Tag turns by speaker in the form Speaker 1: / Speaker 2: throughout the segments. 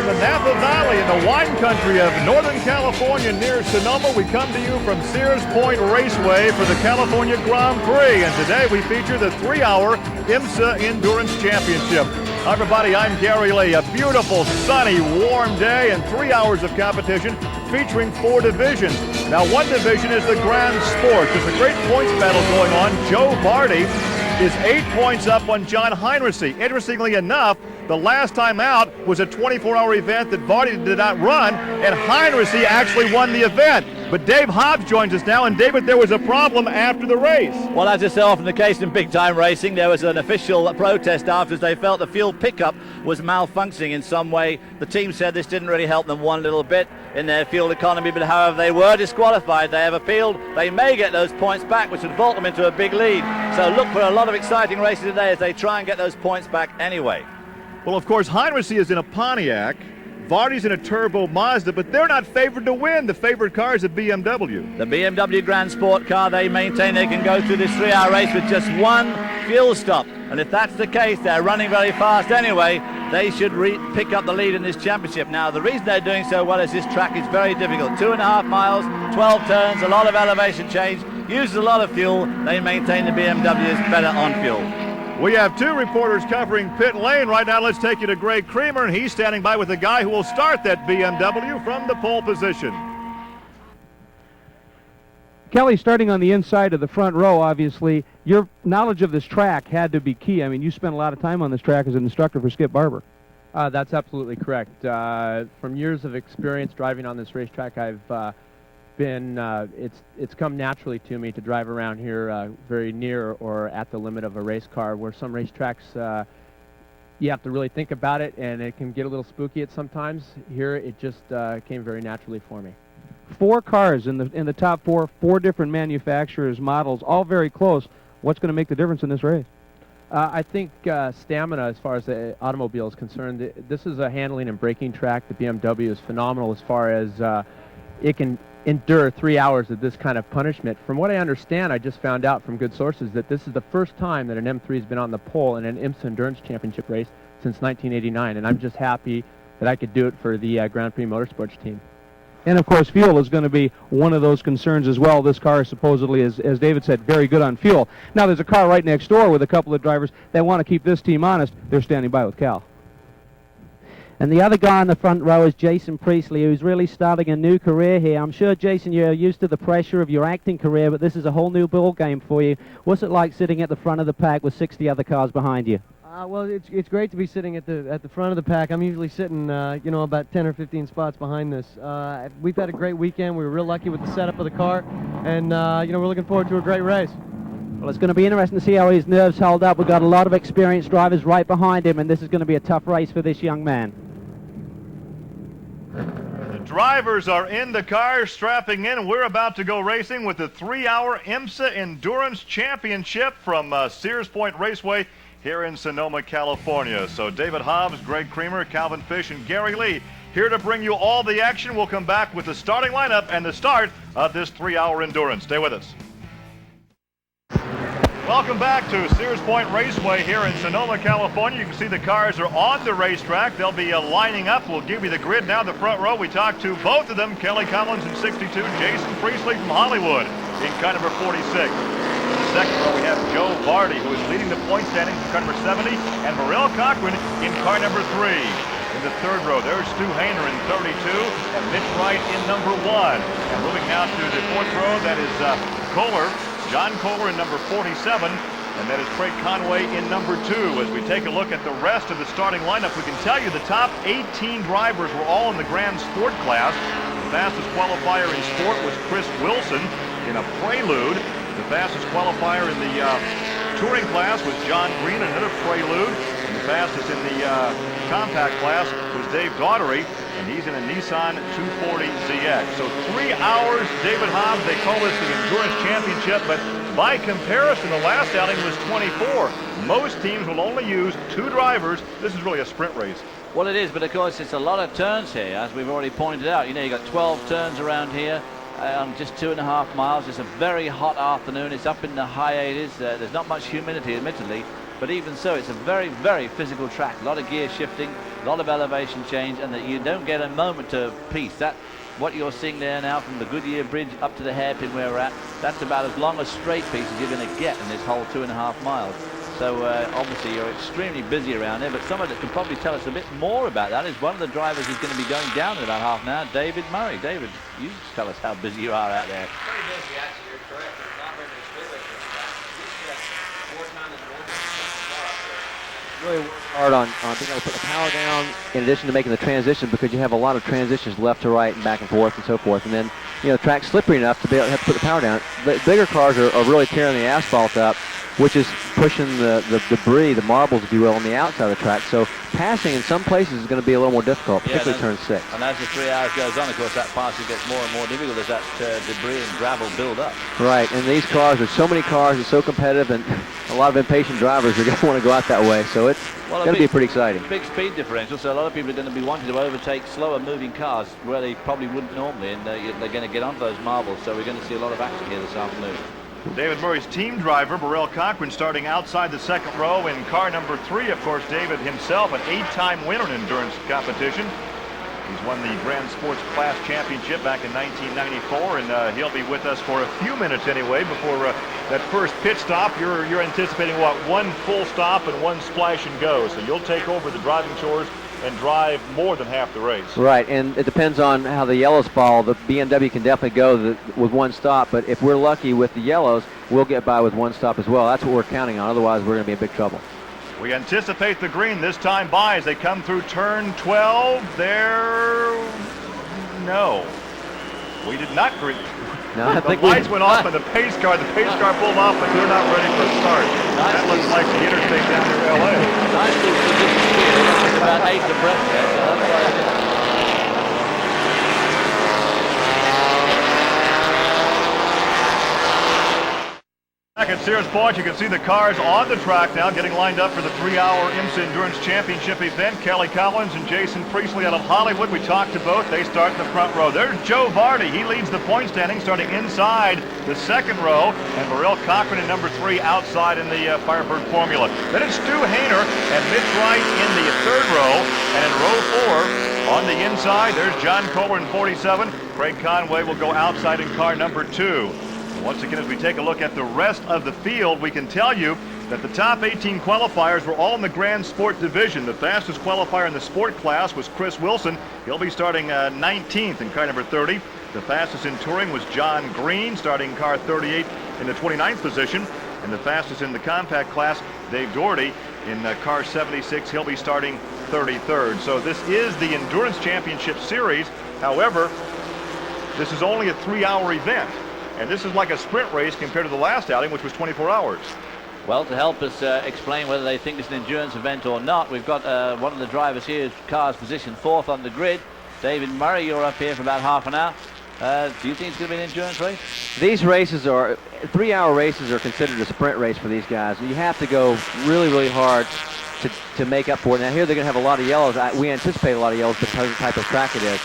Speaker 1: from the Napa Valley in the wine country of Northern California near Sonoma. We come to you from Sears Point Raceway for the California Grand Prix. And today we feature the 3-hour IMSA Endurance Championship. Hi everybody, I'm Gary Lee. A beautiful, sunny, warm day and 3 hours of competition featuring 4 divisions. Now one division is the Grand Sport. There's a great points battle going on. Joe Vardy is 8 points up on John Heinrichsey. Interestingly enough, the last time out was a 24-hour event that Vardy did not run, and Heinrichsey actually won the event. But Dave Hobbs joins us now, and David, there was a problem after the race.
Speaker 2: Well, as is so often the case in big-time racing, there was an official protest after as they felt the fuel pickup was malfunctioning in some way. The team said this didn't really help them one little bit in their fuel economy, but however, they were disqualified. They have appealed. They may get those points back, which would vault them into a big lead. So look for a lot of exciting races today as they try and get those points back anyway.
Speaker 1: Well, of course, Heinrichsey is in a Pontiac. Vardy's in a turbo Mazda, but they're not favored to win. The favorite car is a BMW.
Speaker 2: The BMW Grand Sport car, they maintain they can go through this 3-hour race with just one fuel stop. And if that's the case, they're running very fast anyway. They should pick up the lead in this championship. Now, the reason they're doing so well is this track is very difficult. 2.5 miles, 12 turns, a lot of elevation change, uses a lot of fuel. They maintain the BMW is better on fuel.
Speaker 1: We have 2 reporters covering pit lane. Right now, let's take you to Greg Creamer, and he's standing by with the guy who will start that BMW from the pole position.
Speaker 3: Kelly, starting on the inside of the front row, obviously, your knowledge of this track had to be key. I mean, you spent a lot of time on this track as an instructor for Skip Barber.
Speaker 4: That's absolutely correct. From years of experience driving on this racetrack, I've it's come naturally to me to drive around here very near or at the limit of a race car, where some racetracks you have to really think about it and it can get a little spooky at sometimes. Here it just came very naturally for me.
Speaker 3: 4 cars in the top 4 different manufacturers, models, all very close. What's going to make the difference in this race?
Speaker 4: I think stamina, as far as the automobile is concerned, this is a handling and braking track. The BMW is phenomenal as far as it can endure 3 hours of this kind of punishment. From what I understand, I just found out from good sources that this is the first time that an M3 has been on the pole in an IMSA Endurance Championship race since 1989, and I'm just happy that I could do it for the Grand Prix Motorsports team.
Speaker 3: And of course, fuel is going to be one of those concerns as well. This car is supposedly, as David said, very good on fuel. Now, there's a car right next door with a couple of drivers that want to keep this team honest. They're standing by with Cal.
Speaker 5: And the other guy in the front row is Jason Priestley, who's really starting a new career here. I'm sure, Jason, you're used to the pressure of your acting career, but this is a whole new ball game for you. What's it like sitting at the front of the pack with 60 other cars behind you?
Speaker 6: Well, it's great to be sitting at the front of the pack. I'm usually sitting, about 10 or 15 spots behind this. We've had a great weekend. We were real lucky with the setup of the car, and we're looking forward to a great race.
Speaker 5: Well, it's going to be interesting to see how his nerves hold up. We've got a lot of experienced drivers right behind him, and this is going to be a tough race for this young man.
Speaker 1: The drivers are in the cars, strapping in, and we're about to go racing with the 3-hour IMSA Endurance Championship from Sears Point Raceway here in Sonoma, California. So David Hobbs, Greg Creamer, Calvin Fish, and Gary Lee here to bring you all the action. We'll come back with the starting lineup and the start of this 3-hour endurance. Stay with us. Welcome back to Sears Point Raceway here in Sonoma, California. You can see the cars are on the racetrack. They'll be lining up. We'll give you the grid now. The front row, we talked to both of them, Kelly Collins in 62, Jason Priestley from Hollywood in car number 46. In the second row, we have Joe Vardy, who is leading the point standings in car number 70, and Morel Cochran in car number 3. In the third row, there's Stu Hayner in 32, and Mitch Wright in number 1. And moving now to the fourth row, that is John Kohler in number 47, and that is Craig Conway in number 2. As we take a look at the rest of the starting lineup, we can tell you the top 18 drivers were all in the Grand Sport class. The fastest qualifier in Sport was Chris Wilson in a Prelude. The fastest qualifier in the Touring class was John Green, another Prelude. And the fastest in the Compact class was Dave Daughtery, and he's in a Nissan 240ZX. So 3 hours, David Hobbs. They call this the Endurance Championship, but by comparison, the last outing was 24. Most teams will only use 2 drivers. This is really a sprint race.
Speaker 2: Well, it is, but of course it's a lot of turns here, as we've already pointed out. You know, you got 12 turns around here on just 2.5 miles. It's a very hot afternoon. It's up in the high 80s. There's not much humidity, admittedly, but even so, it's a very, very physical track. A lot of gear shifting, a lot of elevation change, and that you don't get a moment of peace. That what you're seeing there now from the Goodyear Bridge up to the hairpin where we're at, that's about as long a straight piece as you're going to get in this whole 2.5 miles. So obviously you're extremely busy around there, but someone that can probably tell us a bit more about that is one of the drivers who's going to be going down in about half an hour, David Murray. David, you tell us how busy you are out there.
Speaker 7: Pretty busy, actually. You're correct. There's not very many speedways in this track. We usually have 4 times as long
Speaker 6: Really work hard on being able to put the power down in addition to making the transition, because you have a lot of transitions left to right and back and forth and so forth. And then, you know, the track's slippery enough to be able to have to put the power down. The bigger cars are really tearing the asphalt up, which is pushing the debris, the marbles, if you will, on the outside of the track. So passing in some places is going to be a little more difficult, particularly turn 6.
Speaker 2: And as the 3 hours goes on, of course, that passing gets more and more difficult as that debris and gravel build up.
Speaker 6: Right, and these cars, there's so many cars, it's so competitive, and a lot of impatient drivers are going to want to go out that way. So it's going to be pretty exciting.
Speaker 2: Big speed differential, so a lot of people are going to be wanting to overtake slower moving cars where they probably wouldn't normally, and they're going to get onto those marbles. So we're going to see a lot of action here this afternoon.
Speaker 1: David Murray's team driver, Burrell Cochran, starting outside the second row in car number 3. Of course, David himself, an 8-time winner in endurance competition. He's won the Grand Sports Class Championship back in 1994, and he'll be with us for a few minutes anyway before that first pit stop. You're anticipating, what, 1 full stop and 1 splash and go. So you'll take over the driving chores and drive more than half the race.
Speaker 6: Right, and it depends on how the yellows fall. The BMW can definitely go with 1 stop, but if we're lucky with the yellows, we'll get by with 1 stop as well. That's what we're counting on. Otherwise, we're going to be in big trouble.
Speaker 1: We anticipate the green this time by as they come through turn 12. No. We did not green.
Speaker 6: No, I think
Speaker 1: the lights went off on the pace car. The pace car pulled off, but they're not ready for a start. That looks like the interstate down near L.A.
Speaker 2: Nicely positioned speed. It's about 8 abreast there, so that's why I did.
Speaker 1: Back at Sears Point, you can see the cars on the track now getting lined up for the 3-hour IMSA Endurance Championship event. Kelly Collins and Jason Priestley out of Hollywood. We talked to both. They start in the front row. There's Joe Vardy. He leads the point standing starting inside the second row. And Burrell Cochran in number 3 outside in the Firebird Formula. Then it's Stu Hayner and Mitch Wright in the third row. And in row 4 on the inside, there's John Kohler in 47. Craig Conway will go outside in car number 2. Once again, as we take a look at the rest of the field, we can tell you that the top 18 qualifiers were all in the Grand Sport division. The fastest qualifier in the sport class was Chris Wilson. He'll be starting 19th in car number 30. The fastest in touring was John Green, starting car 38 in the 29th position. And the fastest in the compact class, Dave Doherty, in car 76. He'll be starting 33rd. So this is the Endurance Championship Series. However, this is only a 3-hour event. And this is like a sprint race compared to the last outing, which was 24 hours.
Speaker 2: Well, to help us explain whether they think it's an endurance event or not, we've got one of the drivers here, car's positioned 4th on the grid. David Murray, you're up here for about half an hour. Do you think it's going to be an endurance race?
Speaker 6: These races are, 3-hour races are considered a sprint race for these guys. You have to go really, really hard to make up for it. Now here they're going to have a lot of yellows. We anticipate a lot of yellows because of the type of track it is.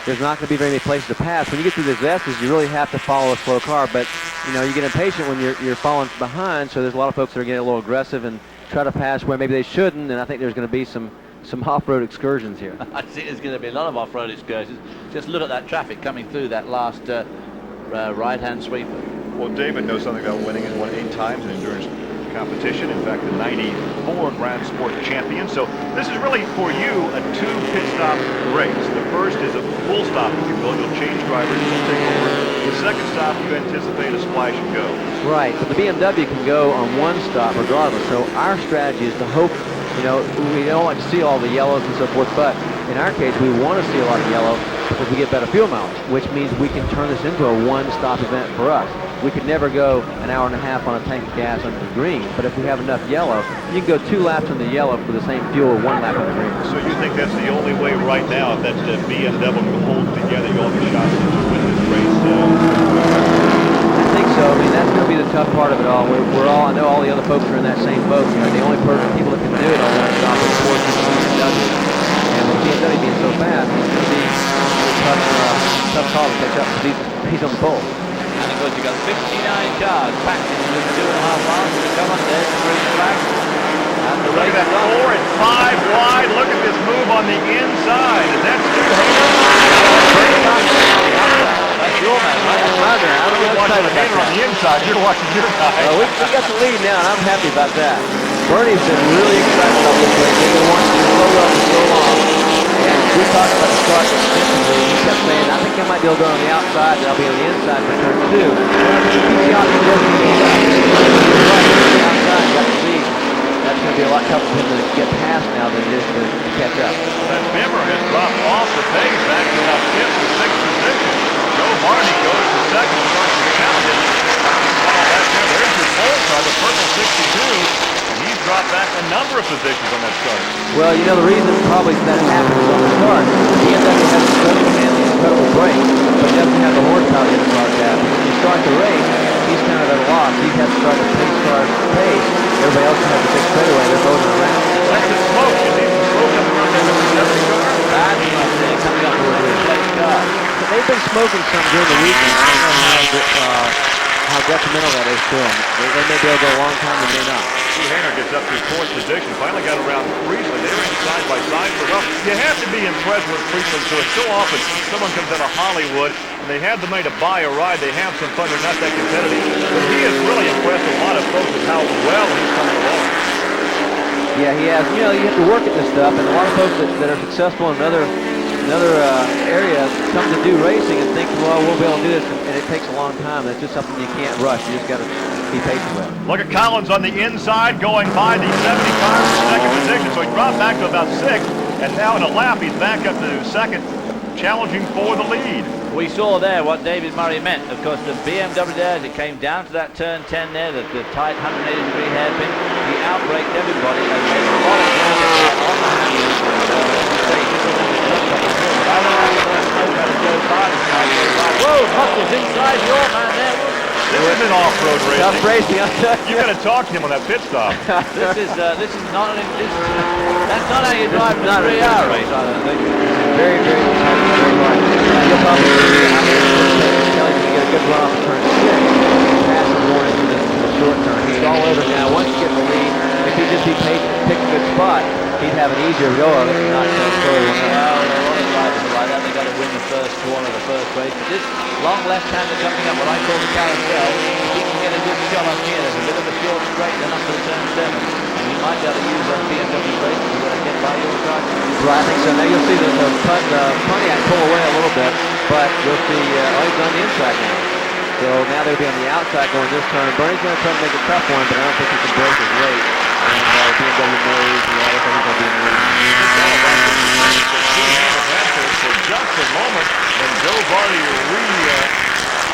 Speaker 6: There's not going to be very many places to pass. When you get through the Zestas, you really have to follow a slow car. But, you know, you get impatient when you're falling behind, so there's a lot of folks that are getting a little aggressive and try to pass where maybe they shouldn't, and I think there's going to be some off-road excursions here.
Speaker 2: I think there's going to be a lot of off-road excursions. Just look at that traffic coming through that last right-hand sweeper.
Speaker 1: Well, David knows something about winning. He's won 8 times in endurance competition. In fact, the 94 Grand Sport champion. So this is really, for you, a 2 pit stop race. The first is a full stop, if you will. You'll change drivers, you'll take over. The second stop, you anticipate a splash and go.
Speaker 6: Right, but the BMW can go on 1 stop regardless. So our strategy is to hope, you know, we don't like to see all the yellows and so forth, but in our case, we want to see a lot of yellow because we get better fuel mileage, which means we can turn this into a 1-stop event for us. We could never go an hour and a half on a tank of gas under the green, but if we have enough yellow, you can go 2 laps on the yellow for the same fuel, 1 lap on the green.
Speaker 1: So you think that's the only way right now, if that BMW holds together, you'll have a shot to win this race?
Speaker 6: I think so. I mean, that's going to be the tough part of it all. We're all, I know all the other folks are in that same boat. You know, the only people that can do it on 1 stop is Porsche and BMW. And with BMW being so fast, it's going to be a tough call to catch up because he's on the pole.
Speaker 2: And of course, you've got 59 cars packed into 2.5 miles. Come on, there's the green flag.
Speaker 1: Look at that 4 and 5 wide. Look at this move on the inside. Is that Stu Hader?
Speaker 2: That's your man, right? That's my man.
Speaker 1: I was watching Hader on the inside. You're watching your guy.
Speaker 7: We got the lead now, and I'm happy about that. Bernie's been really excited about this race. They've been wanting to slow up for so long. And we talked about the start extensively. He kept saying, I think I might be able to go on the outside, and I'll be on the inside for turn 2. Well, if he keeps the option open, he goes up. He's right on the outside, got the lead. That's going to be a lot tougher for him to get past now than it is to catch up.
Speaker 1: That Bimmer has dropped off the pace back to about 5th or 6th position. Joe Varney goes to 2nd, starts to challenge it. There's your pole car, the purple 62. He's dropped back a number of positions on that start.
Speaker 7: Well, you know, the reason probably that happens on the start, BMW has incredible handling, incredible brakes, but he doesn't have the horsepower the other cars have. When you start the race, he's kind of at a loss. He has to start the pace car's pace. Everybody else has a big straightaway. They're motoring around.
Speaker 1: That's the smoke. You see some smoke coming around that number 70 car?
Speaker 2: That's what I'm saying, coming up with a late car.
Speaker 7: So they've been smoking some during the weekend. I don't know how detrimental that is to them. They may be able to go a long time, they may not.
Speaker 1: Stu Hader gets up to 4th position. Finally got around Priestley. They were in side by side for well. You have to be impressed with Priestley. So it's so often someone comes out of Hollywood and they have the money to buy a ride. They have some fun. They're not that competitive. But he has really impressed a lot of folks with how well he's coming along.
Speaker 7: Yeah, he has. You know, you have to work at this stuff, and a lot of folks that are successful in another area come to do racing and think, well, we'll be able to do this, and it takes a long time. It's just something you can't rush. You just got to be patient with.
Speaker 1: Look at Collins on the inside going by the 70 car for 2nd position. So he dropped back to about 6th, and now in a lap he's back up to 2nd, challenging for the lead.
Speaker 2: We saw there what David Murray meant. Of course, the BMW there, as it came down to that turn 10 there, the tight 180-degree hairpin, he outbraked everybody and made a lot of ground on the handles. Whoa, Huckle's inside your man there.
Speaker 1: This isn't off-road racing.
Speaker 7: Tough racing, I'll tell you.
Speaker 1: You got to talk to him on that pit stop.
Speaker 2: This is not that's not how you drive a 3-hour race, I don't think.
Speaker 7: Very, very tight, very hard. You'll probably see how Kelly's going to get a good run off of turn 6. Pass is going into the short turn. He's all over now. Once he gets the lead, if he just be patient and pick a good spot, he'd have an easier go of it and not slowly run out.
Speaker 2: Well, a lot of drivers are like that. They've got to win the first corner of the first race. But this long left-hander coming up, what I call the carousel, if he can get a good shot up here, there's a bit of a short straight, then up to turn 7. And you might be able to use those BMW brakes to get by your car.
Speaker 7: Right, I think so. Now you'll see the Pontiac pull away a little bit, but you'll see, he's on the inside now. So now they'll be on the outside going this turn. Bernie's going to try to make a tough one, but I don't think he can break his weight. And BMW knows, I think he's going to be in the lead.
Speaker 1: For just a moment, and Joe Varney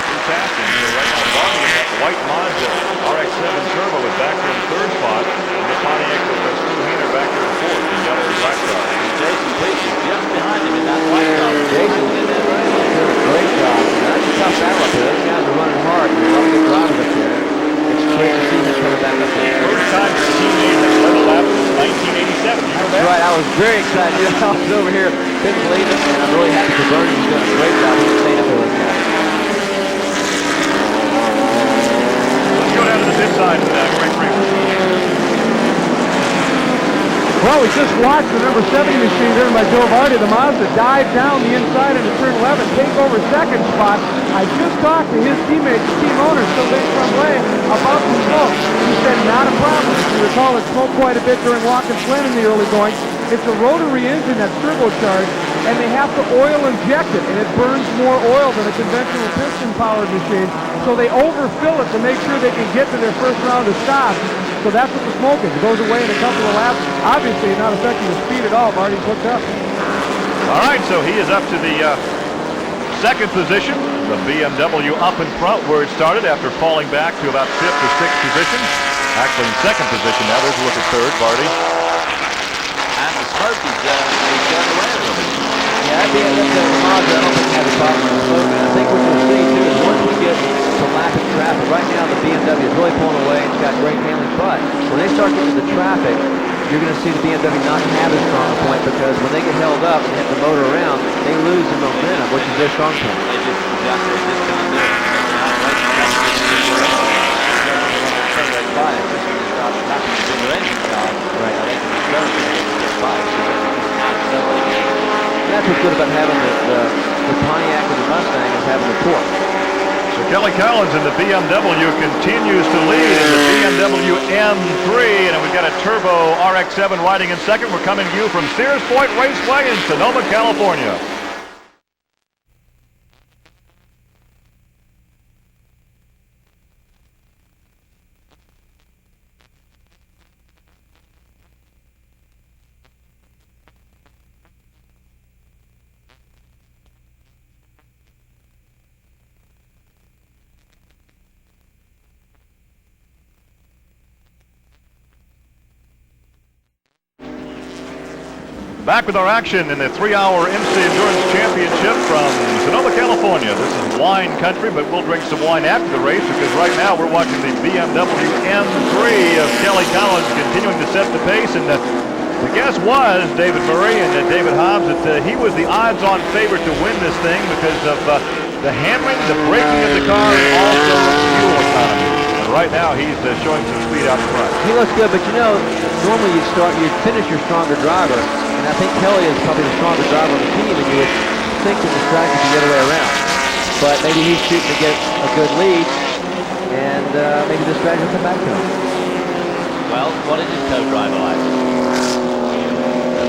Speaker 1: repassing. So right now, Varney in that white Mazda RX-7 Turbo is back there in 3rd spot. And the Pontiac with Stu Hader back there in 4th. The yellow and black car.
Speaker 2: Jason Priestley just behind him in that white car.
Speaker 7: Jason did that great job. That's a tough battle up there. Those guys are running hard. There's a lot of good drivers up there. It's great to see him coming back up there.
Speaker 1: First time your teammate has led a lap since 1987. You know that?
Speaker 7: Right, I was very excited. You know, I was over here, couldn't believe it, and I'm really happy for Bernie. He's doing a great job. He's staying up there with that.
Speaker 1: Let's go down to the pit side for that great race.
Speaker 3: Well, we just watched the number 70 machine driven by Joe Varney, the Mazda, dive down the inside into turn 11, take over 2nd spot. I just talked to his teammate, the team owner, Sylvain Tremblay, about the smoke. He said not a problem. If you recall, it smoked quite a bit during walk and swim in the early going. It's a rotary engine that's turbocharged, and they have to oil inject it, and it burns more oil than a conventional piston-powered machine. So they overfill it to make sure they can get to their first round of stops. So that's what the smoke is. It goes away in a couple of laps. Obviously, not affecting the speed at all. Marty's hooked up.
Speaker 1: All right, so he is up to the 2nd position. The BMW up in front where it started after falling back to about 5th or 6th position. Actually in 2nd position now. There's a look at 3rd, Varney.
Speaker 2: And the smoke is going away a little bit.
Speaker 7: Yeah, that BMW Mazda, I don't think has a problem with smoke. And I think what you'll see, too, is once we get to lapping traffic, right now the BMW is really pulling away and it's got great handling, but when they start getting to the traffic, you're going to see the BMW not have as strong a point because when they get held up and have the motor around, they lose the momentum, which is their strong point.
Speaker 2: They just can't do it.
Speaker 7: what's good about having the Pontiac and the Mustang is having the torque.
Speaker 1: So Kelly Collins in the BMW continues to lead in the BMW M3, and we've got a turbo RX-7 riding in second. We're coming to you from Sears Point Raceway in Sonoma, California. Back with our action in the 3-hour IMSA Endurance Championship from Sonoma, California. This is wine country, but we'll drink some wine after the race because right now we're watching the BMW M3 of Kelly Collins continuing to set the pace. And the guess was, David Murray and David Hobbs, that he was the odds-on favorite to win this thing because of the handling, the braking of the car, and also fuel economy. And right now he's showing some speed out front.
Speaker 7: He looks good, but you know, normally you finish your stronger driver. And I think Kelly is probably the stronger driver on the team, and you would think that the strategy would be the other way around. But maybe he's shooting to get a good lead, and maybe the strategy will come back to him.
Speaker 2: Well, what is his co-driver like?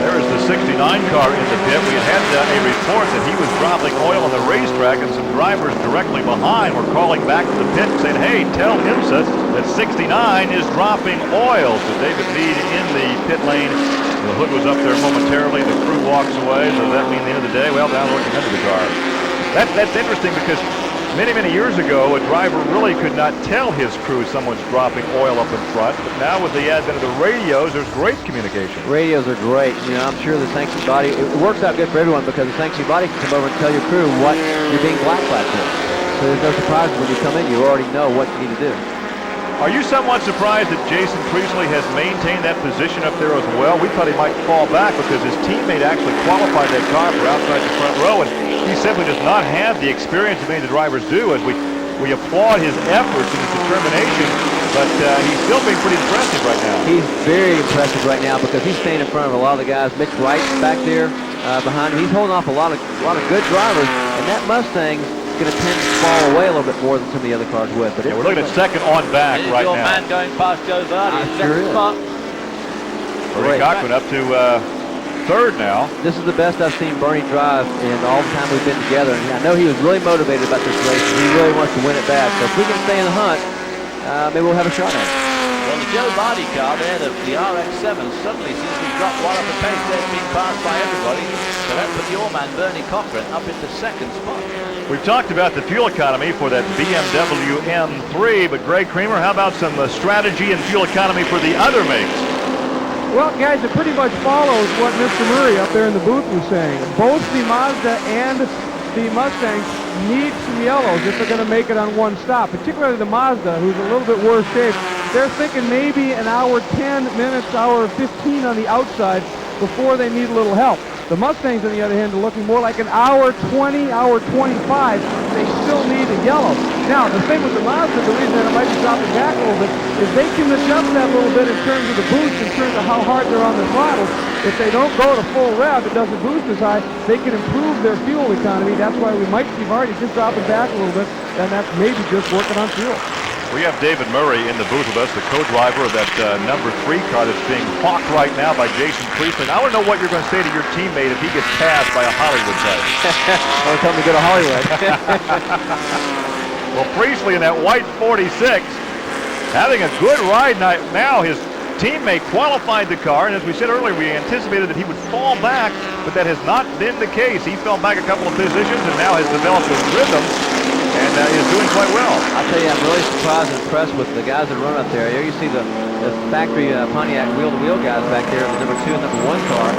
Speaker 1: There is the 69 car in the pit. We had a report that he was dropping oil on the racetrack, and some drivers directly behind were calling back to the pit and saying, hey, tell IMSA that 69 is dropping oil. So David Meade in the pit lane. The hood was up there momentarily. The crew walks away. So does that mean the end of the day? Well, down looking under the car. That's interesting because many years ago, a driver really could not tell his crew someone's dropping oil up in front. But now with the advent of the radios, there's great communication.
Speaker 7: Radios are great. You know, I'm sure the sanctioning body, it works out good for everyone because the sanctioning body can come over and tell your crew what you're being black flagged for. So there's no surprises when you come in. You already know what you need to do.
Speaker 1: Are you somewhat surprised that Jason Priestley has maintained that position up there as well? We thought he might fall back because his teammate actually qualified that car for outside the front row, and he simply does not have the experience that many of the drivers do. As we applaud his efforts and his determination, but he's still being pretty impressive right now.
Speaker 7: He's very impressive right now because he's staying in front of a lot of the guys. Mitch Wright's back there behind him. He's holding off a lot of good drivers, and that Mustang's going to tend to fall away a little bit more than some of the other cars would. But
Speaker 1: we're looking at second on back right now.
Speaker 2: Your man going past Joe Vardy.
Speaker 7: Sure is.
Speaker 1: Bernie Cochran up to third now.
Speaker 7: This is the best I've seen Bernie drive in all the time we've been together. And I know he was really motivated about this race, and he really wants to win it bad. So if we can stay in the hunt, maybe we'll have a shot at it.
Speaker 2: Well, the Joe Vardy car there, the RX-7, suddenly seems to be dropped one up the pace there, being passed by everybody. So that put your man, Bernie Cochran, up into second spot.
Speaker 1: We've talked about the fuel economy for that BMW M3, but Greg Creamer, how about some strategy and fuel economy for the other makes?
Speaker 3: Well, guys, it pretty much follows what Mr. Murray up there in the booth was saying. Both the Mazda and the Mustang need some yellows if they're going to make it on one stop, particularly the Mazda, who's a little bit worse shape. They're thinking maybe an hour 10 minutes, hour 15 on the outside before they need a little help. The Mustangs, on the other hand, are looking more like an hour 20, hour 25. They still need a yellow. Now, the thing with the Mazda, the reason that it might be dropping back a little bit, is they can adjust that a little bit in terms of the boost, in terms of how hard they're on the throttle. If they don't go to full rev, it doesn't boost as high, they can improve their fuel economy. That's why we might see Vardy just dropping back a little bit, and that's maybe just working on fuel.
Speaker 1: We have David Murray in the booth with us, the co-driver of that number 3 car that's being hawked right now by Jason Priestley. I want to know what you're going to say to your teammate if he gets passed by a Hollywood type.
Speaker 7: Don't tell me to go to Hollywood.
Speaker 1: Well, Priestley in that white 46, having a good ride now. His teammate qualified the car, and as we said earlier, we anticipated that he would fall back, but that has not been the case. He fell back a couple of positions and now has developed a rhythm and is doing quite well.
Speaker 7: I'll tell you, I'm really surprised and impressed with the guys that run up there. Here you see the factory Pontiac wheel-to-wheel guys back there in the number 2 and number 1 car,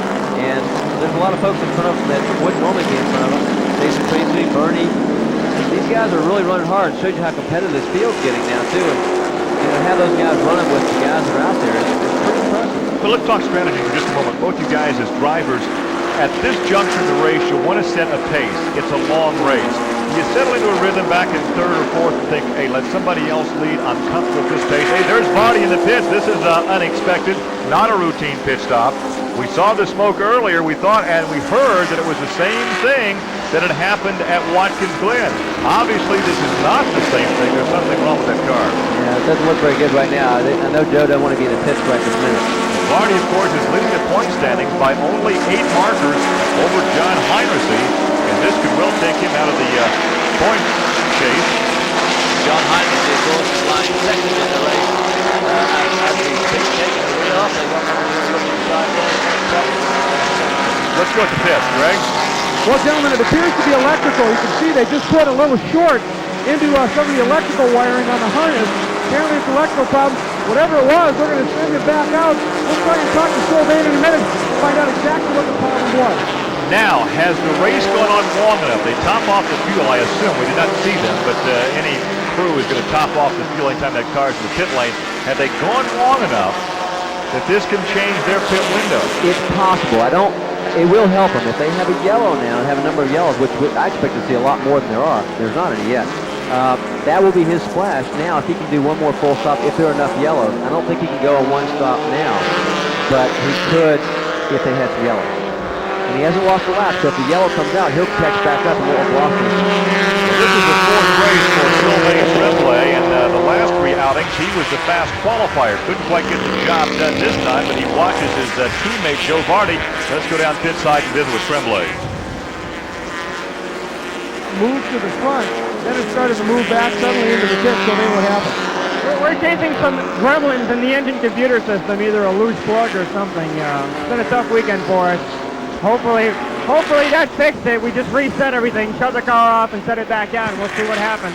Speaker 7: and there's a lot of folks in front of them that wouldn't normally be in front of them. Jason Priestley, Bernie. These guys are really running hard. It shows you how competitive this field's getting now, too. And to have those guys running with the guys that are out there is pretty impressive.
Speaker 1: But let's talk strategy for just a moment. Both you guys as drivers, at this juncture in the race, you want to set a pace. It's a long race. You settle into a rhythm back in third or fourth and think, hey, let somebody else lead. I'm comfortable with this pace. Hey, there's Vardy in the pits. This is unexpected, not a routine pit stop. We saw the smoke earlier. We thought and we heard that it was the same thing that had happened at Watkins Glen. Obviously, this is not the same thing. There's something wrong with that car.
Speaker 7: Yeah, it doesn't look very good right now. I know Joe doesn't want to be in the pits right this minute.
Speaker 1: Vardy, of course, is leading the point standings by only 8 markers over John Heinrichsey, and this could well take him out of the point chase.
Speaker 2: John Heinrichsey, of course, is lying second in the race. As we speak, taking the wheel off, they've got somebody looking sideways.
Speaker 1: Let's go to the pits, Greg.
Speaker 3: Well, gentlemen, it appears to be electrical. You can see they just put a little short into some of the electrical wiring on the harness. Apparently it's an electrical problem. Whatever it was, we're going to send it back out. We'll try and talk to Sylvain in a minute to find out exactly what the problem was.
Speaker 1: Now, has the race gone on long enough? They top off the fuel, I assume. We did not see them, but any crew is going to top off the fuel anytime that car's in the pit lane. Have they gone long enough that this can change their pit window?
Speaker 7: It's possible. It will help them if they have a yellow now and have a number of yellows, which I expect to see a lot more than there are. There's not any yet. That will be his splash. Now, if he can do one more full stop, if there are enough yellows, I don't think he can go on one stop now, but he could if they had some yellows. And he hasn't lost a lap, so if the yellow comes out, he'll catch back up and won't have lost it.
Speaker 1: This is the 4th race for Sylvain Tremblay, and the last 3 outings, he was the fast qualifier. Couldn't quite get the job done this time, but he watches his teammate Joe Vardy. Let's go down pit side and visit with Tremblay.
Speaker 3: Move to the front, then it started to move back suddenly into the pit, so then what happened?
Speaker 8: We're chasing some gremlins in the engine computer system, either a loose plug or something. It's been a tough weekend for us. Hopefully that fixed it. We just reset everything, shut the car off, and set it back down. We'll see what happens.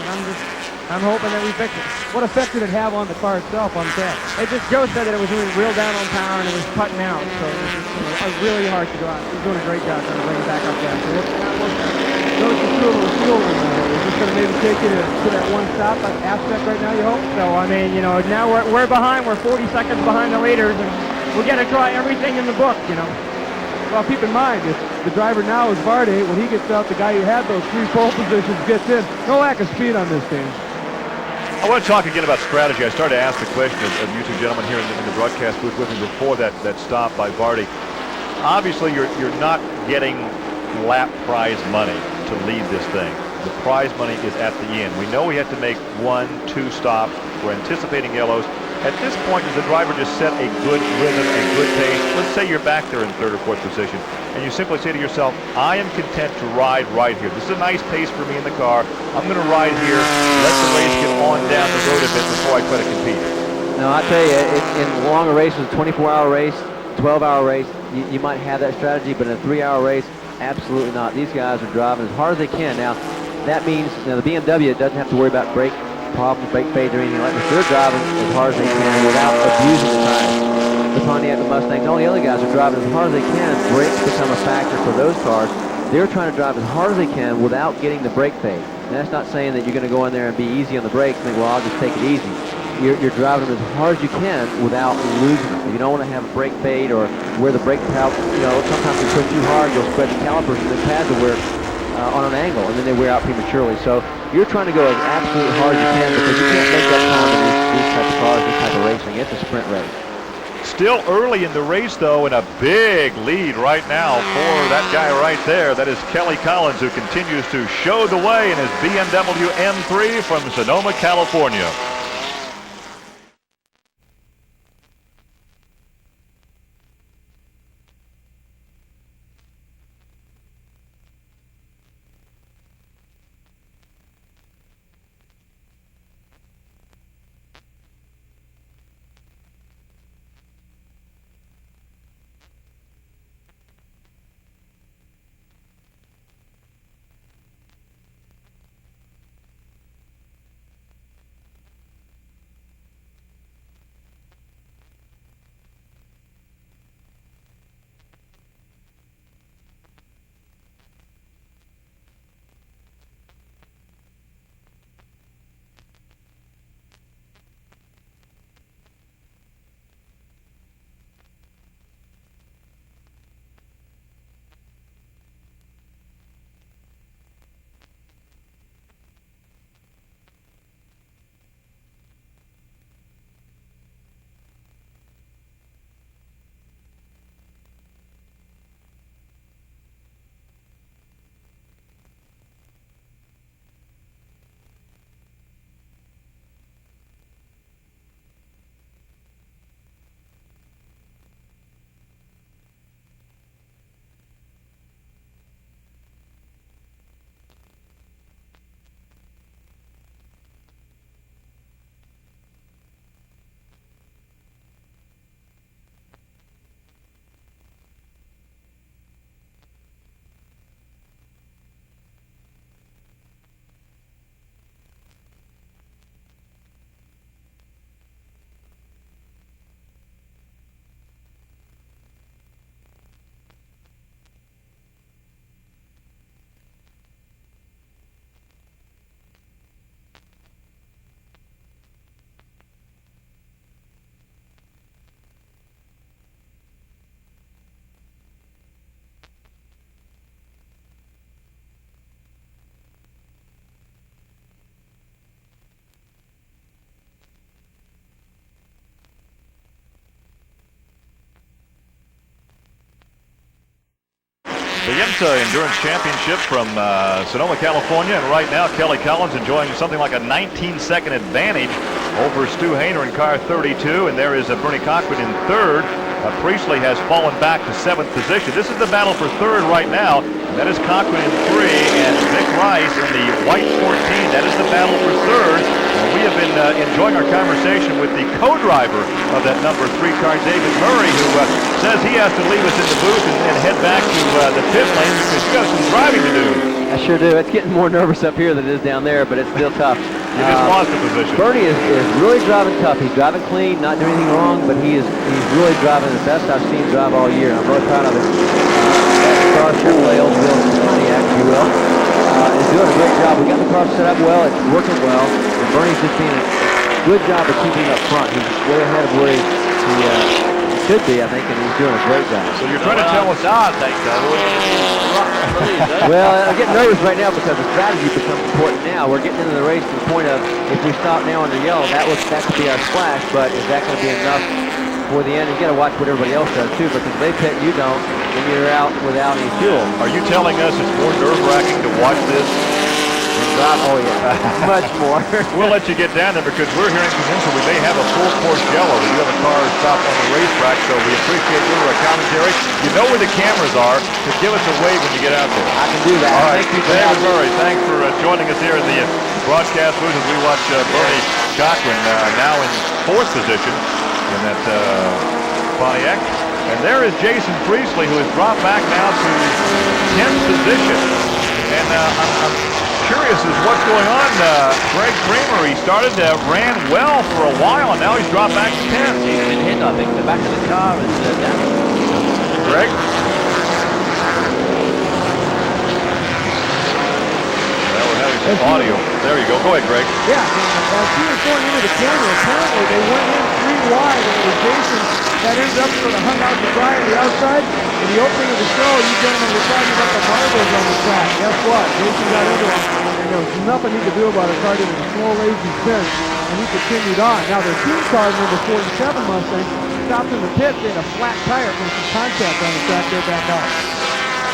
Speaker 8: I'm hoping that we fix it.
Speaker 3: What effect did it have on the car itself on track?
Speaker 8: Joe said that it was doing real down on power and it was putting out, so it was just, really hard to go out. He's doing a great job trying to bring it back up there.
Speaker 3: Notice the fuel of the fuel. Is this going to maybe take you to that one stop aspect right now, you hope?
Speaker 8: So, I mean, now we're behind. We're 40 seconds behind the leaders, and we're going to try everything in the book,
Speaker 3: Well, keep in mind, if the driver now is Vardy, when he gets out, the guy who had those 3 pole positions gets in. No lack of speed on this team.
Speaker 1: I want to talk again about strategy. I started to ask the question of you two gentlemen here in the broadcast booth with me before that stop by Vardy. Obviously, you're not getting lap prize money to lead this thing. The prize money is at the end. We know we have to make 1, 2 stops. We're anticipating yellows. At this point, does the driver just set a good rhythm and good pace? Let's say you're back there in 3rd or 4th position, and you simply say to yourself, I am content to ride right here. This is a nice pace for me in the car. I'm going to ride here, let the race get on down the road a bit before I try to compete.
Speaker 7: No, I tell you, in longer races, 24-hour race, 12-hour race, you might have that strategy, but in a 3-hour race, absolutely not. These guys are driving as hard as they can. Now, that means the BMW doesn't have to worry about brake problems, brake fades, or anything like that. They're driving as hard as they can without abusing the tires. The Pontiac, the Mustangs, all the other guys are driving as hard as they can. Brakes become a factor for those cars. They're trying to drive as hard as they can without getting the brake fade. And that's not saying that you're going to go in there and be easy on the brakes and think, well, I'll just take it easy. You're driving them as hard as you can without losing them. You don't want to have a brake fade or where the brake pad, sometimes you push too hard, you'll spread the calipers and the pads will wear on an angle, and then they wear out prematurely. So you're trying to go as absolutely hard as you can because you can't make up time in these type of cars, this type of racing. It's a sprint race.
Speaker 1: Still early in the race, though, and a big lead right now for that guy right there. That is Kelly Collins, who continues to show the way in his BMW M3 from Sonoma, California. The IMSA Endurance Championship from Sonoma, California, and right now Kelly Collins enjoying something like a 19-second advantage over Stu Hayner in car 32, and there is Bernie Cochran in third. Priestley has fallen back to 7th position. This is the battle for third right now. That is Cochran in 3, and Vic Rice in the white 14. That is the battle for third. We have been enjoying our conversation with the co-driver of that number 3 car, David Murray, who says he has to leave us in the booth and head back to the pit lane because he's got some driving to do.
Speaker 7: I sure do. It's getting more nervous up here than it is down there, but it's still tough.
Speaker 1: You just lost the position.
Speaker 7: Bernie is really driving tough. He's driving clean, not doing anything wrong, but he's really driving the best I've seen him drive all year. I'm really proud of him. That car, Chevrolet Oldsmobile Pontiac, if you will, is doing a great job. We got the car set up well. It's working well. And Bernie's just doing a good job of keeping up front. He's way ahead of where he should be, I think, and he's doing a great job.
Speaker 1: So you're trying to tell us
Speaker 7: Well, I get nervous right now because the strategy becomes important now. We're getting into the race to the point of if we stop now under yellow, that could be our splash, but is that going to be enough for the end? You got to watch what everybody else does too, because if they pit, you don't, then you're out without any fuel.
Speaker 1: Are you telling us it's more nerve-wracking to watch this?
Speaker 7: Oh yeah, much more.
Speaker 1: We'll let you get down there because we're hearing from IMSA we may have a full course yellow. We do have a car stopped on the racetrack, so we appreciate your commentary. You know where the cameras are, so give us a wave when you get out there.
Speaker 7: I can do that.
Speaker 1: All right,
Speaker 7: thank you,
Speaker 1: David Murray, thanks for joining us here in the broadcast booth as we watch Bernie Cochran now in 4th position in that Pontiac. And there is Jason Priestley, who has dropped back now to 10th position. And I'm curious as what's going on. Greg Kramer, he started, ran well for a while, and now he's dropped back to 10th.
Speaker 2: He's been hit, I think. The back of the car is down.
Speaker 1: Greg? Well, we're having some audio. There you go. Go ahead, Greg.
Speaker 6: Yeah, as he was going into the camera, apparently they went in 3 wide, and it was Jason that ended up sort of hung out to dry on the outside. In the opening of the show, you gentlemen were talking about the marbles on the track. Guess what? Jason got into them, and there was nothing he could do about it. Car did a small, lazy pinch, and he continued on. Now, their team car, number 47 Mustang, stopped in the pit. They had a flat tire from some contact on the track. They're back out.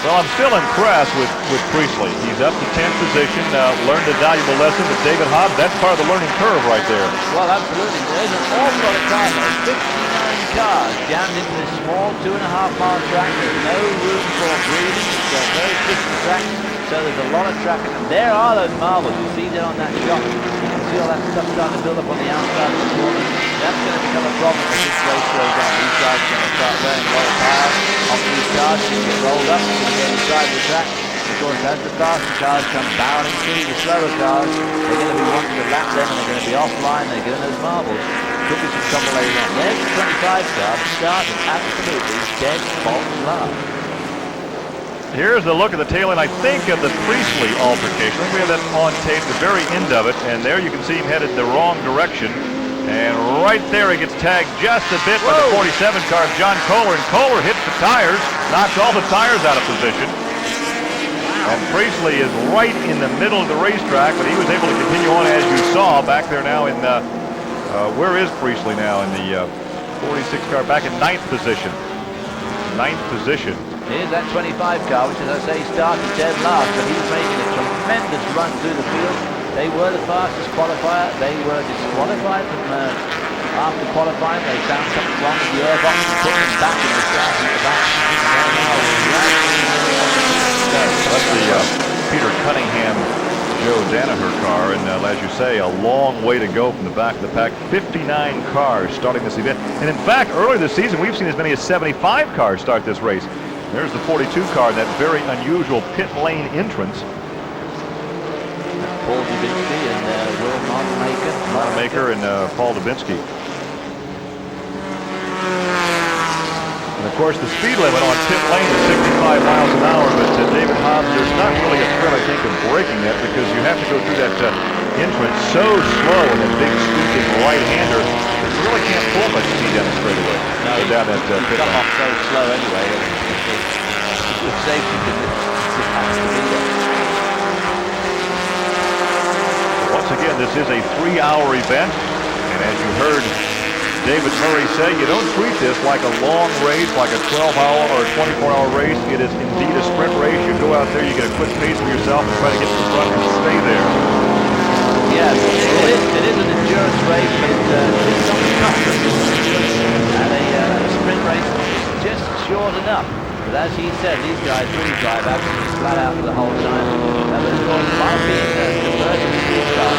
Speaker 1: Well, I'm still impressed with Priestley. He's up to 10th position, learned a valuable lesson with David Hobbs. That's part of the learning curve right there.
Speaker 2: Well, absolutely. There's an awful lot of cars. There's 59 cars jammed into this small 2.5-mile track. There's no room for breathing. It's a very twisty track, so there's a lot of traffic. And there are those marbles. You see there on that shot. You can see all that stuff starting to build up on the outside of the corner. That's going to become a problem as this race goes on. These guys are going to start wearing a lot of tires on these cars. They get rolled up. Get inside the track. Of course, as the faster cars come barreling through the slower cars, they're going to be wanting to lap them, and they're going to be offline. They're getting those marbles. Could be some trouble later on. There's the 25 car that started absolutely dead bottom last.
Speaker 1: Here's a look at the tail end, I think, of the Priestley altercation. I think we have that on tape, the very end of it, and there you can see him headed the wrong direction. And right there, he gets tagged just a bit by the 47 car, John Kohler, and Kohler hits the tires, knocks all the tires out of position. And Priestley is right in the middle of the racetrack, but he was able to continue on, as you saw, back there now in, where is Priestley now in the 46 car, back in 9th position. 9th position.
Speaker 2: Here's that 25 car, which, as I say, started dead last, but he was making a tremendous run through the field. They were the fastest qualifier. They were disqualified from after qualifying. They found something wrong with the airbox and put them back in the start at the back.
Speaker 1: That's the Peter Cunningham, Joe Danaher car, and as you say, a long way to go from the back of the pack. 59 cars starting this event. And in fact, earlier this season, we've seen as many as 75 cars start this race. There's the 42 car, that very unusual pit lane entrance.
Speaker 2: Paul Dubinsky and Will
Speaker 1: Monemaker and Paul Dubinsky. And of course, the speed limit on pit lane is 65 miles an hour, but David Hobbs, there's not really a threat, I think, of breaking that because you have to go through that entrance so slow and that big scooping right-hander that you really can't pull much speed down the straightaway.
Speaker 2: No,
Speaker 1: down that pit
Speaker 2: lane. Come off so slow anyway. It's safety because it has to be there.
Speaker 1: Once again, this is a 3-hour event, and as you heard David Murray say, you don't treat this like a long race, like a 12-hour or a 24-hour race. It is indeed a sprint race. You go out there, you get a quick pace for yourself and try to get to the front and stay there.
Speaker 2: Yes, it is an endurance race, but it is something tougher. And a sprint race is just short enough. But as he said, these guys really drive absolutely flat out for the whole time. But of course, while being converted to these cars,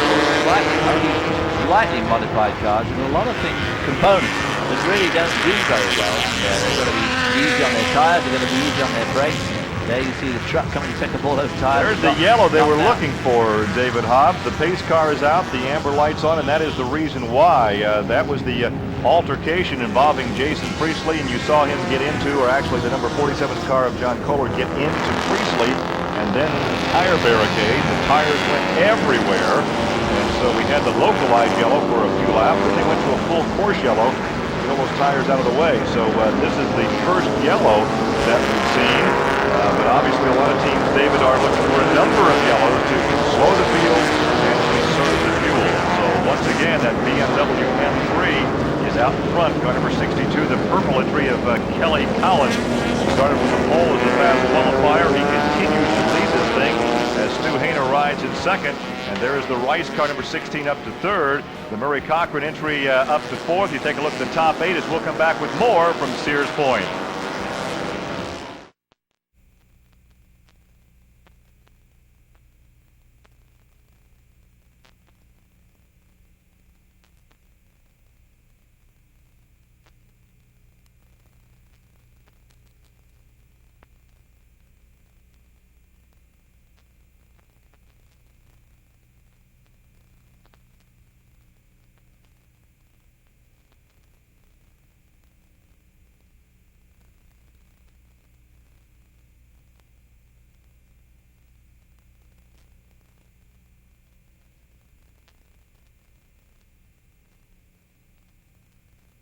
Speaker 2: only slightly modified cars, and a lot of things, components that really don't do very well. They've got to be easy on their tires, they've got to be easy on their brakes. There you see the truck coming to take up all those tires.
Speaker 1: There's the yellow they were looking for, David Hobbs. The pace car is out, the amber light's on, and that is the reason why. That was the altercation involving Jason Priestley, and you saw him get into, or actually the number 47 car of John Kohler get into Priestley, and then the tire barricade. The tires went everywhere, and so we had the localized yellow for a few laps, and they went to a full course yellow to get all those tires out of the way. So this is the first yellow that we've seen. But obviously a lot of teams, David, are looking for a number of yellows to slow the field and conserve the fuel. So once again, that BMW M3 is out in front. Car number 62, the purple entry of Kelly Collins. Started from the pole as a fast qualifier. He continues to lead this thing as Stu Hayner rides in second. And there is the Rice car number 16 up to third. The Murray Cochran entry up to fourth. You take a look at the top 8 as we'll come back with more from Sears Point.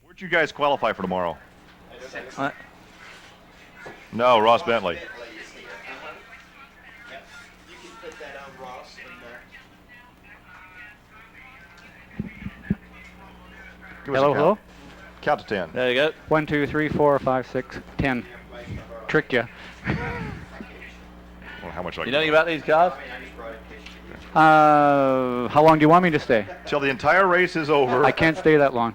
Speaker 1: Where'd you guys qualify for tomorrow? No, Ross Bentley.
Speaker 9: Hello.
Speaker 1: Count to 10.
Speaker 2: There you go.
Speaker 9: 1, 2, 3, 4, 5, 6, 10. Tricked you.
Speaker 1: Well, how much?
Speaker 2: You know anything about these cars?
Speaker 9: How long do you want me to stay?
Speaker 1: Till the entire race is over.
Speaker 9: I can't stay that long.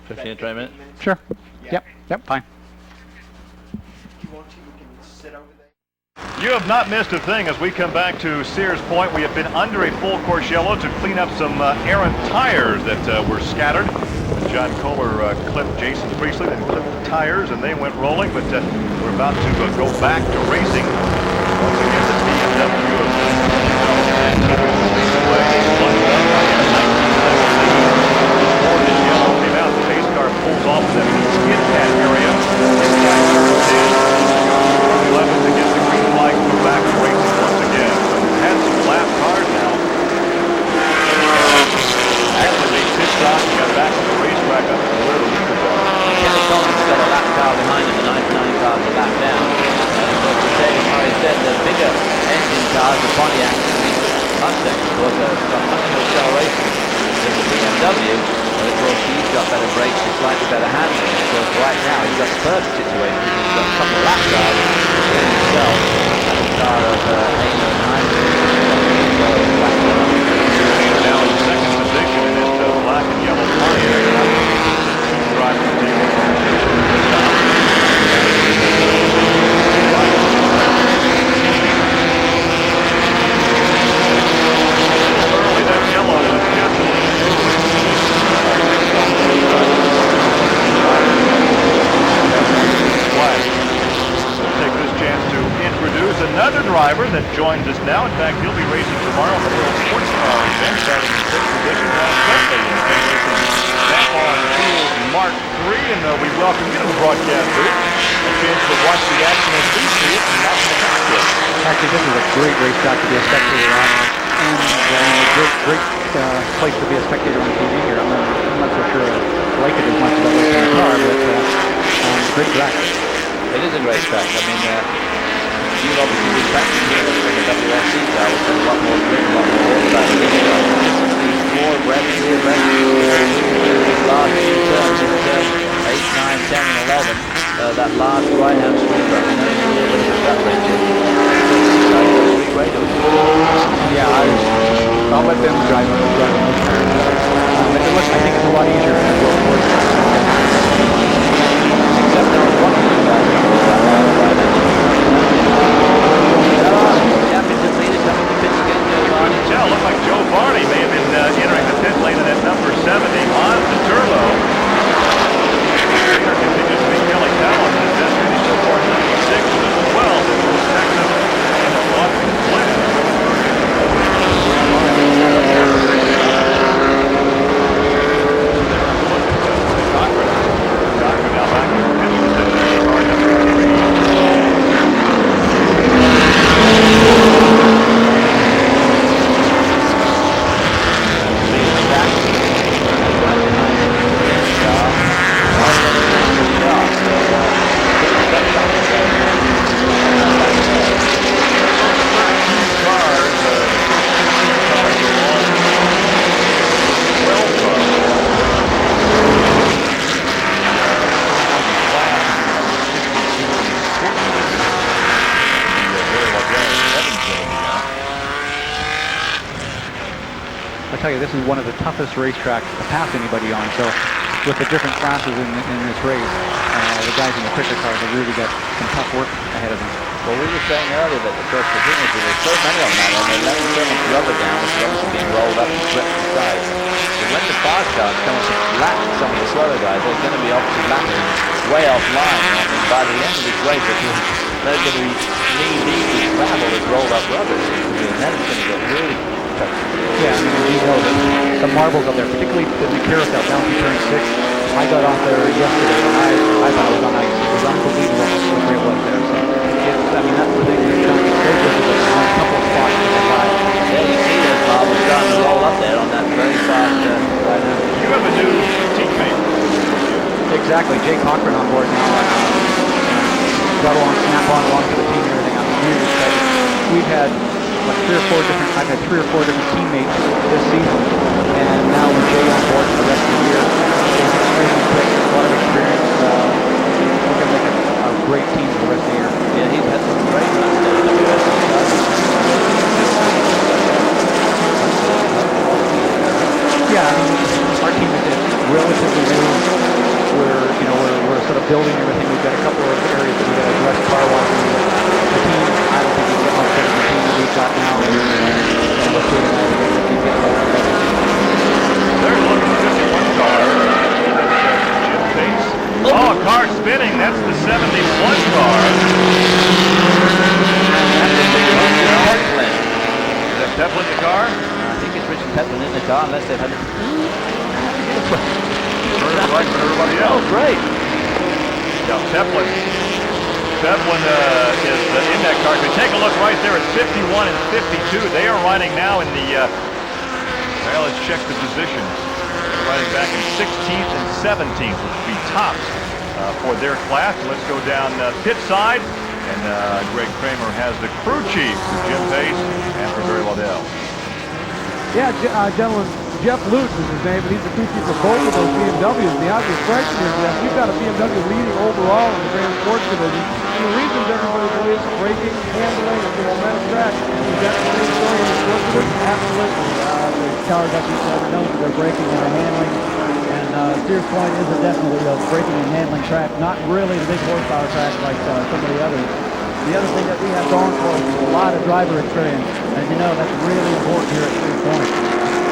Speaker 2: 15 to 20 minutes?
Speaker 9: Sure. Yep, fine.
Speaker 1: You have not missed a thing as we come back to Sears Point. We have been under a full course yellow to clean up some errant tires that were scattered. John Kohler clipped Jason Priestley, then clipped the tires, and they went rolling. But we're about to go back to racing. Once again, the BMW of before this yellow came out, the pace car pulls off the skid pad area. Inside turn 10, 11 to get the green flag to go back to racing once again. So we've had some lap cars now. Actually, they pit stopped and got back to the racetrack up to where the leaders are.
Speaker 2: Kelly Collins has got a lap car behind him, the 99 cars are lap down. And of course, as David Murray said, the bigger engine cars, the Pontiac and the Mustang, of course, have got much more acceleration than the BMW. But of course, he's got better brakes and slightly better handling. Of course, right now, he's got the perfect situation because he's got a couple of lap cars between himself and the car of Hayner and Heinrich.
Speaker 1: Now in second position in this black and yellow Pontiac. Two drivers taking early, that yellow was just a little Take this chance to introduce another driver that joins us now. In fact, he'll be racing tomorrow in the World Sports Car event, starting in sixth position. Ross Bentley is racing Snap-on Tools Mark III, and we welcome you to the broadcast booth. A chance to watch the action as we see it, and not in the cockpit.
Speaker 9: Actually, this is a great racetrack to be a spectator on, and a great place to be a spectator on TV here. I'm not so sure I like it as much as I like the car, but great track.
Speaker 2: It is a great track. I mean, you've obviously been practicing here at the WRC car, which has a lot more grip, a lot more horsepower. that last right-hand sweeper. I know you're a little bit of a gut wrencher.
Speaker 9: Yeah, I'll let them drive on those cars. I think it's a lot easier than World War II.
Speaker 2: Except there was one of the guys on the right-hand sweeper. Championship leader coming to pits again, Joe Varney.
Speaker 1: Tell, looked like Joe Varney may have been entering the pit lane in that number 70 Mazda Turbo. Leader continues to be Kelly Collins, and that's really so far 96 to 12 in this Texas and Austin split. Cochran now back in pit position, car number 3.
Speaker 9: I tell you, this is one of the toughest racetracks to pass anybody on. So, with the different classes in this race, the guys in the quicker cars have really got some tough work ahead of them.
Speaker 2: Well, we were saying earlier that the first thing is there's so many of them now, and they're letting so much rubber down, which is obviously being rolled up and swept to the side. So when the fast cars come to lap some of the slower guys, they're going to be obviously lapping way offline. I mean, by the end of this race, they're going to be knee-deep in gravel with rolled up rubber, it seems to me, and then it's going to get really tough.
Speaker 9: Yeah, I mean, as you know, the marbles up there, particularly the carousel down to turn 6. I got off there yesterday, and I thought it was on ice. It was unbelievable how slippery it was there. So, I mean, that's the thing. It's not so difficult on a couple of spots to get by.
Speaker 2: Yeah, you see those marbles starting to roll up there on that very fast right-hand.
Speaker 1: You have a new teammate.
Speaker 9: Exactly. Jay Cochran on board now. Got along, snap on along to the team and everything. I'm really excited. We've had like I've had three or four different teammates this season, and now with Jay on board for the rest of the year, he's extremely quick, a lot of experience. We're going to make a great team for the rest of the year.
Speaker 2: Yeah, he's had some great runs there in the WS.
Speaker 9: Yeah, I mean, our team is relatively new. We're sort of building everything. We've got a couple of areas that we've got to address car-wise. The team, I don't think we can get much better than the team that we've got now. Let's do it now.
Speaker 1: They're looking at 51 car. Jim Pace. Oh, a car spinning. That's the 71 car.
Speaker 2: That's the big one.
Speaker 1: Is that Peplin in the car?
Speaker 2: I think it's Richard Peplin in the car, unless they've had it.
Speaker 1: Right for everybody else.
Speaker 2: Oh, great.
Speaker 1: Yeah, Peplin is in that car. If you take a look right there at 51 and 52, they are riding now in the, well, let's check the positions. They're riding back in 16th and 17th, which would be tops for their class. Let's go down pit side, and Greg Kramer has the crew chief for Jim Pace and for Barry Waddell.
Speaker 3: Yeah, gentlemen, Jeff Lutz is his name, and he's the crew chief for both of those BMWs. And the obvious question is that you've got a BMW leading overall in the Grand Sports Division. And the reasons everybody believes braking, handling, and the momentum track. Is that the same story in the sports division? Absolutely. The cars, like you said, know that they're braking and they're handling. And Sears Point is definitely a braking and handling track, not really the big horsepower track like some of the others. The other thing that we have going for us is a lot of driver experience. As you know, that's really important here at Sears Point.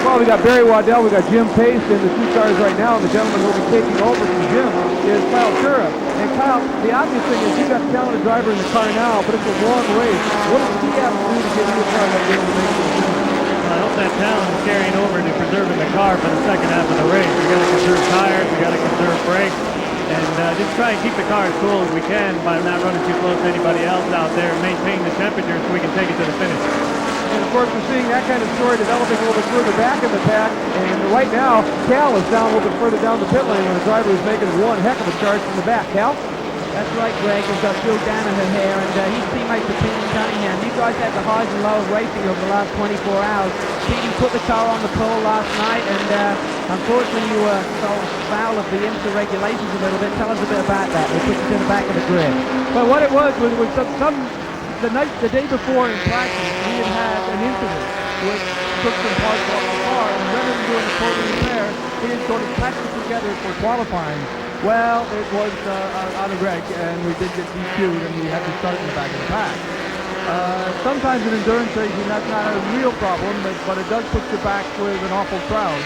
Speaker 3: Well, we got Barry Waddell, we got Jim Pace in the two cars right now, and the gentleman who will be taking over from Jim is Kyle Tura. And Kyle, the obvious thing is you've got a talented driver in the car now, but it's a long race. What does he have to do to get into a car that will make it?
Speaker 6: I hope that talent is carrying over into preserving the car for the second half of the race. We got to conserve tires, we got to conserve brakes, and just try and keep the car as cool as we can by not running too close to anybody else out there and maintain the temperature so we can take it to the finish.
Speaker 3: And of course, we're seeing that kind of story developing a little bit further back in the pack. And right now, Cal is down a little bit further down the pit lane, and the driver is making one heck of a charge from the back. Cal?
Speaker 5: That's right, Greg. We've got Bill Danaher here, and his teammates are Pete and Cunningham. You guys had the highs and lows of racing over the last 24 hours. Pete put the car on the pole last night, and unfortunately you were foul of the IMSA regulations a little bit. Tell us a bit about that. They put you to the back of the grid.
Speaker 3: But what it was the day before in practice, we had an incident which took some parts off the car, and rather than doing a total repair, we had sort of patched it together for qualifying. Well, it was out of reg, and we did get DQ'd, and we had to start in the back of the pack. Sometimes in endurance racing, that's not a real problem, but it does put you back with an awful crowd.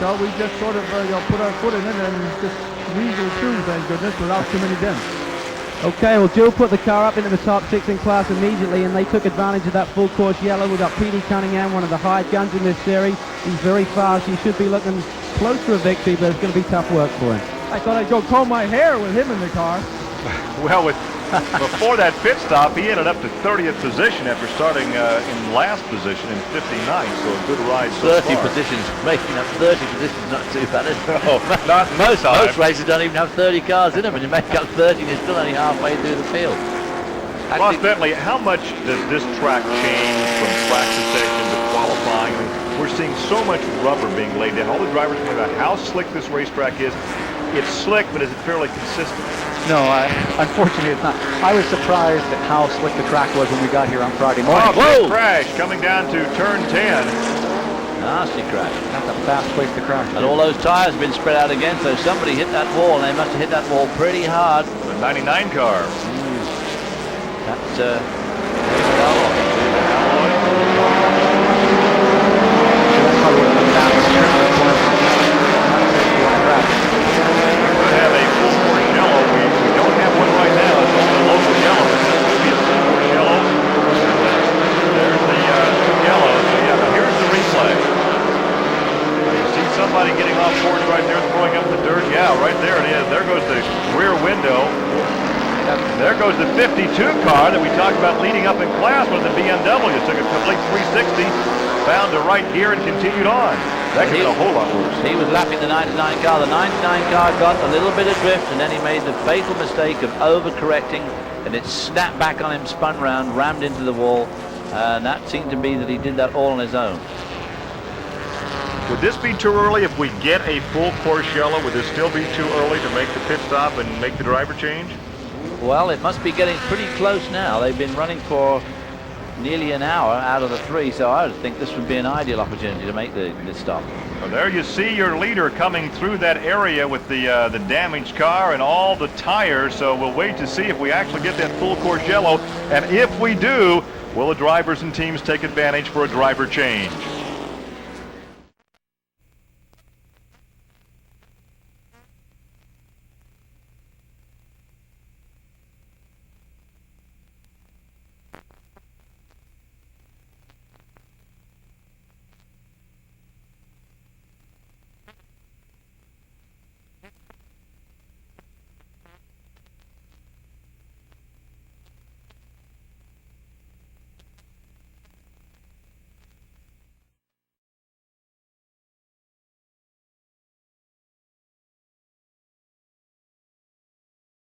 Speaker 3: So we just sort of put our foot in it and just weasel through, thank goodness, without too many dents.
Speaker 5: Okay, well, Joe put the car up into the top 6 in class immediately, and they took advantage of that full course yellow. We've got Petey Cunningham, one of the hired guns in this series. He's very fast. He should be looking close to a victory, but it's going to be tough work for him.
Speaker 3: I thought I'd go comb my hair with him in the car.
Speaker 1: Well, before that pit stop, he ended up to 30th position after starting in last position in 59th, so a good ride so
Speaker 2: 30
Speaker 1: far.
Speaker 2: positions, making up 30 positions, not too bad.
Speaker 1: No, not
Speaker 2: Most races don't even have 30 cars in them, and you make up 30 and you're still only halfway through the field.
Speaker 1: Ross Bentley, how much does this track change from practice session to qualifying? I mean, we're seeing so much rubber being laid down. All the drivers talking about how slick this racetrack is. It's slick, but is it fairly consistent?
Speaker 9: No, unfortunately it's not. I was surprised at how slick the track was when we got here on Friday morning.
Speaker 1: Oh, big crash coming down to turn 10.
Speaker 2: Nasty crash.
Speaker 9: That's a fast place to crash.
Speaker 2: And all those tires have been spread out again, so somebody hit that wall, and they must have hit that wall pretty hard.
Speaker 1: The 99 car.
Speaker 2: That's
Speaker 1: We have a full course yellow. We don't have one right now. It's only a local yellow. It's supposed to be a full course yellow. There's the yellow. So yeah, here's the replay. You see somebody getting off course right there, throwing up the dirt. Yeah, right there it is. There goes the rear window. There goes the 52 car that we talked about leading up in class with the BMW. Took a complete 360, found to right gear and continued on. That could be a whole lot worse.
Speaker 2: he was lapping the 99 car. The 99 car got a little bit of drift, and then he made the fatal mistake of overcorrecting, and it snapped back on him, spun round, rammed into the wall, and that seemed to be that he did that all on his own.
Speaker 1: Would this be too early if we get a full course yellow? Would this still be too early to make the pit stop and make the driver change?
Speaker 2: Well, it must be getting pretty close now. They've been running for nearly an hour out of the 3, so I would think this would be an ideal opportunity to make the stop.
Speaker 1: Well, there you see your leader coming through that area with the damaged car and all the tires, so we'll wait to see if we actually get that full course yellow, and if we do, will the drivers and teams take advantage for a driver change?